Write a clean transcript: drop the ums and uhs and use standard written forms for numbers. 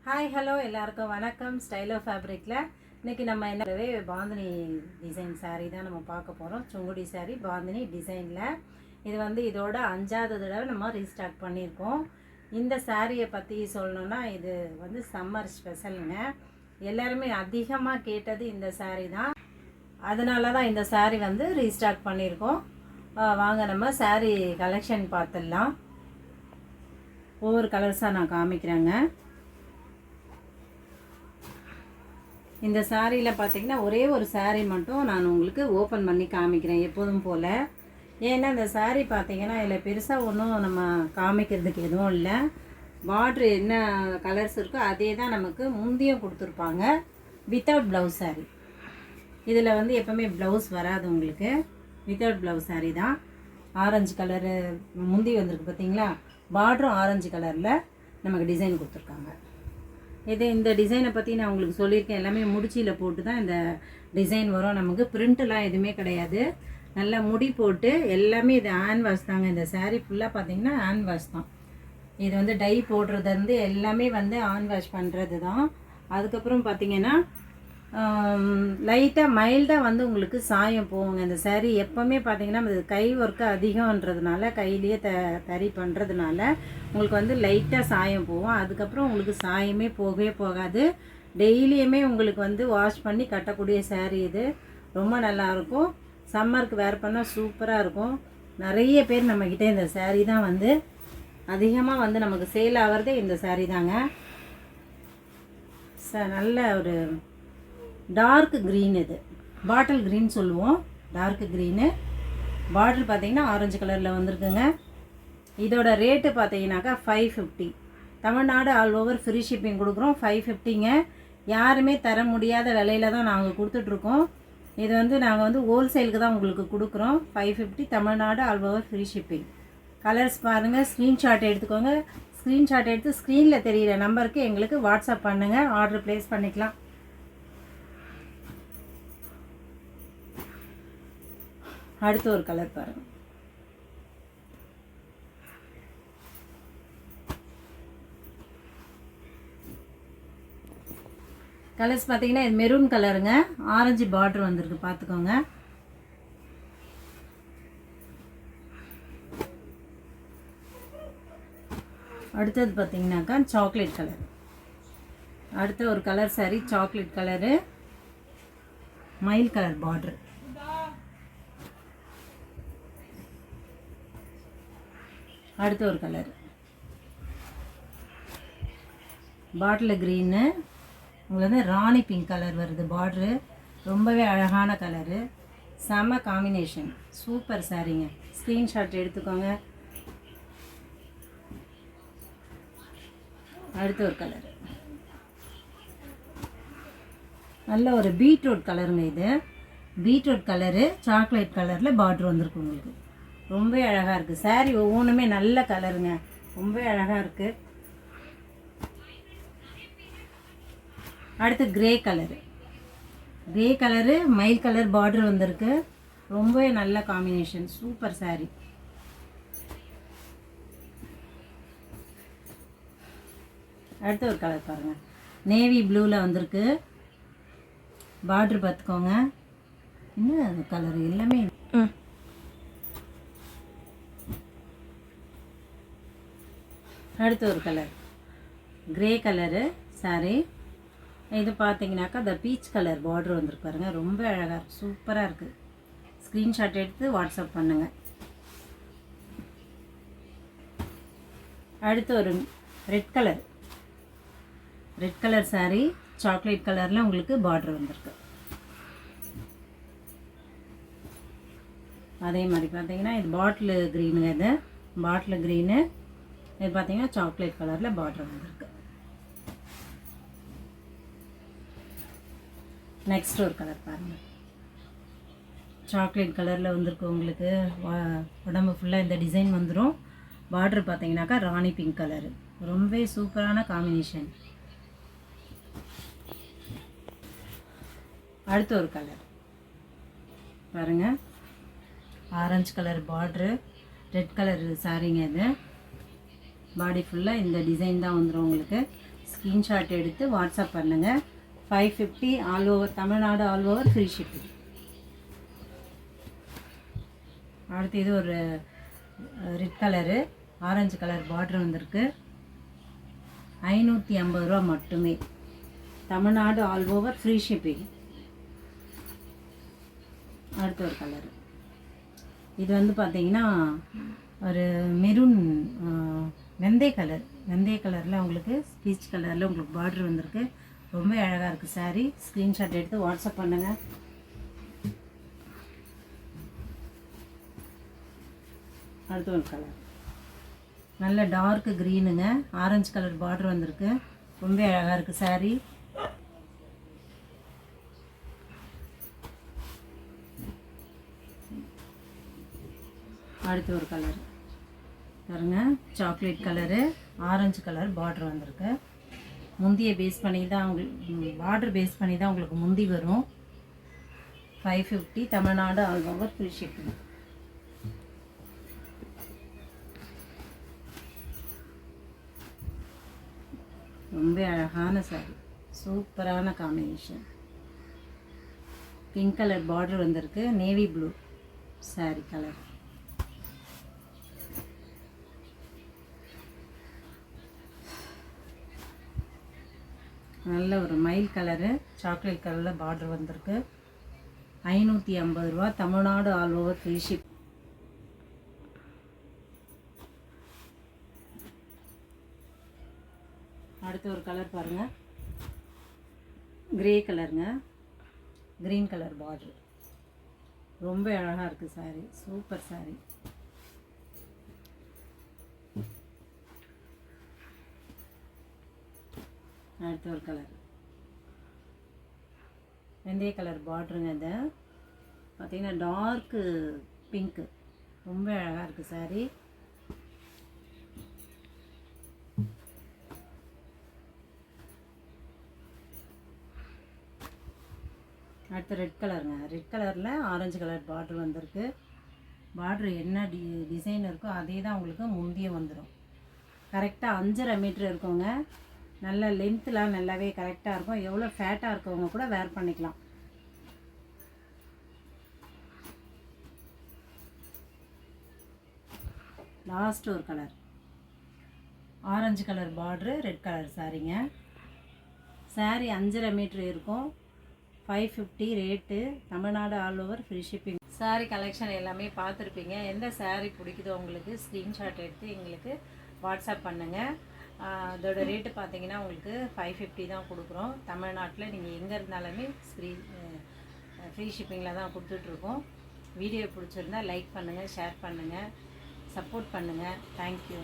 Hi hello எல்லாருக்கும் வணக்கம். Style of ஃபேப்ரிக்கில் இன்றைக்கி நம்ம என்னவே பாந்தினி டிசைன் saree தான் நம்ம பார்க்க போகிறோம். சுங்குடி saree பாந்தினி டிசைனில். இது வந்து இதோட 5வது தடவை நம்ம ரீஸ்டாக் பண்ணியிருக்கோம். இந்த சாரியை பற்றி சொல்லணுன்னா இது வந்து சம்மர் ஸ்பெஷலுங்க. எல்லாருமே அதிகமாக கேட்டது இந்த saree தான். அதனால தான் இந்த saree வந்து ரீஸ்டாக் பண்ணியிருக்கோம். வாங்க நம்ம saree கலெக்ஷன் பார்த்துடலாம். ஒவ்வொரு கலர்ஸாக நான் காமிக்கிறேங்க. இந்த சாரியில் பார்த்தீங்கன்னா ஒரே ஒரு சாரீ மட்டும் நான் உங்களுக்கு ஓப்பன் பண்ணி காமிக்கிறேன் எப்போதும் போல். ஏன்னா இந்த சாரீ பார்த்தீங்கன்னா இதில் பெருசாக ஒன்றும் நம்ம காமிக்கிறதுக்கு எதுவும் இல்லை. பார்ட்ரு என்ன கலர்ஸ் இருக்கோ அதே தான் நமக்கு முந்தியும் கொடுத்துருப்பாங்க. Without blouse sari. இதில் வந்து எப்போவுமே ப்ளவுஸ் வராது உங்களுக்கு. வித்தவுட் ப்ளவுஸ் சாரீ தான். ஆரஞ்சு கலரு முந்தி வந்திருக்கு பார்த்தீங்களா. பார்டரும் ஆரஞ்சு கலரில் நமக்கு டிசைன் கொடுத்துருக்காங்க. இந்த டிசைனை பற்றி நான் உங்களுக்கு சொல்லியிருக்கேன். எல்லாமே முடிச்சியில் போட்டு தான் இந்த டிசைன் வரும். நமக்கு பிரிண்ட்டெலாம் எதுவுமே கிடையாது. நல்லா முடி போட்டு எல்லாமே இது ஹேண்ட் வாஷ் தாங்க. இந்த சாரீ ஃபுல்லாக பார்த்தீங்கன்னா ஹேண்ட் வாஷ் தான். இது வந்து டை போடுறது வந்து எல்லாமே வந்து ஹேண்ட் வாஷ் பண்ணுறது தான். அதுக்கப்புறம் பார்த்தீங்கன்னா லைட்டாக மைல்டாக வந்து உங்களுக்கு சாயம் போகுங்க. இந்த சாரீ எப்போவுமே பார்த்தீங்கன்னா இது கை ஒர்க்கு அதிகம்ன்றதுனால கையிலேயே தறி பண்ணுறதுனால உங்களுக்கு வந்து லைட்டாக சாயம் போகும். அதுக்கப்புறம் உங்களுக்கு சாயமே போகவே போகாது. டெய்லியுமே உங்களுக்கு வந்து வாஷ் பண்ணி கட்டக்கூடிய சாரீ இது. ரொம்ப நல்லாயிருக்கும். சம்மருக்கு வேர் பண்ணால் சூப்பராக இருக்கும். நிறைய பேர் நம்மக்கிட்ட இந்த சாரீ தான் வந்து அதிகமாக வந்து நமக்கு சேல் ஆகிறதே இந்த சாரீ தாங்க. நல்ல ஒரு டார்க் க்ரீன், இது பாட்டில் க்ரீன் சொல்லுவோம். Dark green. பார்டர் பார்த்தீங்கன்னா ஆரஞ்சு கலரில் வந்திருக்குங்க. இதோட ரேட்டு பார்த்தீங்கன்னாக்கா 550. Tamil Nadu all over free shipping கொடுக்குறோம். 550ங்க. யாருமே தர முடியாத விலையில தான் நாங்கள் கொடுத்துட்ருக்கோம். இது வந்து நாங்கள் வந்து ஹோல்சேலுக்கு தான் உங்களுக்கு கொடுக்குறோம். 550 Tamil Nadu all over free shipping. Colours பாருங்கள். ஸ்க்ரீன்ஷாட் எடுத்துக்கோங்க. ஸ்க்ரீன்ஷாட் எடுத்து ஸ்க்ரீனில் தெரிகிற நம்பருக்கு எங்களுக்கு வாட்ஸ்அப் பண்ணுங்கள். ஆர்டர் ப்ளேஸ் பண்ணிக்கலாம். அடுத்து ஒரு கலர் பாருங்கள். கலர்ஸ் பார்த்தீங்கன்னா இது மெரூன் கலருங்க. ஆரஞ்சு பார்டர் வந்திருக்கு பார்த்துக்கோங்க. அடுத்தது பார்த்தீங்கன்னாக்கா சாக்லேட் கலர். அடுத்த ஒரு கலர் சாரி சாக்லேட் கலரு, மயில் கலர் பார்டர். அடுத்த ஒரு கலர் பாட்டில் க்ரீனு. உங்களுக்கு வந்து ராணி பிங்க் கலர் வருது பார்ட்ரு. ரொம்பவே அழகான கலரு. செம காம்பினேஷன். சூப்பர் சாரீங்க. ஸ்க்ரீன்ஷாட் எடுத்துக்கோங்க. அடுத்த ஒரு கலர் நல்ல ஒரு பீட்ரூட் கலருங்க. இது பீட்ரூட் கலரு சாக்லேட் கலரில் பார்ட்ரு வந்திருக்கு உங்களுக்கு. ரொம்பவே அழகாக இருக்குது. சாரீ ஒவ்வொன்றுமே நல்ல கலருங்க. ரொம்பவே அழகாக இருக்குது. அடுத்து கிரே கலரு. கிரே கலரு மயில் கலர் பார்டர் வந்திருக்கு. ரொம்பவே நல்ல காம்பினேஷன். சூப்பர் சாரீ. அடுத்த ஒரு கலர் பாருங்கள். நேவி ப்ளூவில் வந்திருக்கு. பார்டர் பார்த்துக்கோங்க. இன்னும் கலர் எல்லாமே. அடுத்த ஒரு கலர் கிரே கலரு சாரீ. இது பார்த்தீங்கன்னாக்கா இந்த பீச் கலர் பார்டர் வந்துருக்கு பாருங்கள். ரொம்ப அழகாக இருக்குது. சூப்பராக இருக்குது. ஸ்க்ரீன்ஷாட் எடுத்து வாட்ஸ்அப் பண்ணுங்கள். அடுத்து ஒரு ரெட் கலர் சாரீ சாக்லேட் கலரில் உங்களுக்கு பார்டர் வந்திருக்கு. அதே மாதிரி பார்த்தீங்கன்னா இது பாட்டில் க்ரீனுங்க. இது பாட்டில் க்ரீனு. இது பார்த்தீங்கன்னா சாக்லேட் கலரில் பார்டர் வந்திருக்கு. நெக்ஸ்ட் ஒரு கலர் பாருங்கள். சாக்லேட் கலரில் வந்திருக்கு உங்களுக்கு. உடம்பு ஃபுல்லாக இந்த டிசைன் வந்துடும். பார்டர் பார்த்தீங்கன்னாக்கா ராணி பிங்க் கலரு. ரொம்பவே சூப்பரான காம்பினேஷன். அடுத்த ஒரு கலர் பாருங்கள். Orange colour border, red colour சாரீங்க. இது பாடி ஃபுல்லாக இந்த டிசைன் தான் வந்துடும் உங்களுக்கு. ஸ்க்ரீன்ஷாட் எடுத்து வாட்ஸ்அப் பண்ணுங்கள். 550 all over Tamil Nadu, all over free shipping. அடுத்து இது ஒரு red colour, orange colour border வந்திருக்கு. 550 ரூபா மட்டுமே. Tamil Nadu all over free shipping. அடுத்த ஒரு கலரு, இது வந்து பார்த்திங்கன்னா ஒரு மெரூன் வெந்தய கலரில் உங்களுக்கு பீச் கலரில் உங்களுக்கு பார்டர் வந்திருக்கு. ரொம்ப அழகாக இருக்குது சாரீ. ஸ்க்ரீன்ஷாட் எடுத்து வாட்ஸ்அப் பண்ணுங்கள். அடுத்த ஒரு கலர் நல்ல டார்க் க்ரீனுங்க, ஆரஞ்சு கலர் பார்டர் வந்திருக்கு. ரொம்ப அழகாக இருக்குது சாரீ. அடுத்து ஒரு கலர் பாருங்க, chocolate colour, orange colour border வந்திருக்கு. முந்தியை பேஸ் பண்ணி தான் உங்களுக்கு பார்டர் பேஸ் பண்ணி தான் உங்களுக்கு முந்தி வரும். 550 Tamil Nadu all over free shipping. ரொம்ப அழகான சாரி, சூப்பரான காம்பினேஷன். பிங்க் கலர் பார்டர் வந்திருக்கு, நேவி ப்ளூ சாரி கலர். நல்ல ஒரு மயில் கலரு, சாக்லேட் கலரில் பார்டர் வந்திருக்கு. 550 ரூபா Tamil Nadu all over free ship. அடுத்து ஒரு கலர் பாருங்கள், கிரே கலருங்க, க்ரீன் கலர் பார்டர். ரொம்ப அழகாக இருக்குது சாரி, சூப்பர் சாரி. அடுத்து ஒரு கலர் வெந்தய கலர் பார்டருங்க. இதை பார்த்தீங்கன்னா டார்க்கு பிங்க்கு, ரொம்ப அழகாக இருக்குது சாரி. அடுத்து ரெட் கலருங்க, ரெட் கலரில் ஆரஞ்சு கலர் பார்டர் வந்திருக்கு. பார்டர் என்ன டிசைன் இருக்கோ அதே தான் உங்களுக்கு முந்திய வந்துடும். கரெக்டாக 5.5 மீட்டர் இருக்குங்க. நல்ல லென்த்துலாம் நல்லாவே கரெக்டாக இருக்கும். எவ்வளோ ஃபேட்டாக இருக்கவங்க கூட வேர் பண்ணிக்கலாம். லாஸ்ட் ஒரு colour, orange colour border, red colour சாரீங்க. சாரீ 5.5 மீட்ரு இருக்கும். 550 rate. Tamil Nadu all over free shipping. Sari collection எல்லாமே பார்த்துருப்பீங்க. எந்த சாரீ பிடிக்குதோ உங்களுக்கு ஸ்க்ரீன்ஷாட் எடுத்து எங்களுக்கு வாட்ஸ்அப் பண்ணுங்கள். அதோட ரேட்டு பார்த்தீங்கன்னா உங்களுக்கு 550 தான் கொடுக்குறோம். தமிழ்நாட்டில் நீங்கள் எங்கே இருந்தாலுமே ஃப்ரீ ஷிப்பிங்கில் தான் கொடுத்துட்ருக்கோம். வீடியோ பிடிச்சிருந்தா லைக் பண்ணுங்கள், ஷேர் பண்ணுங்கள், சப்போர்ட் பண்ணுங்கள். தேங்க்யூ.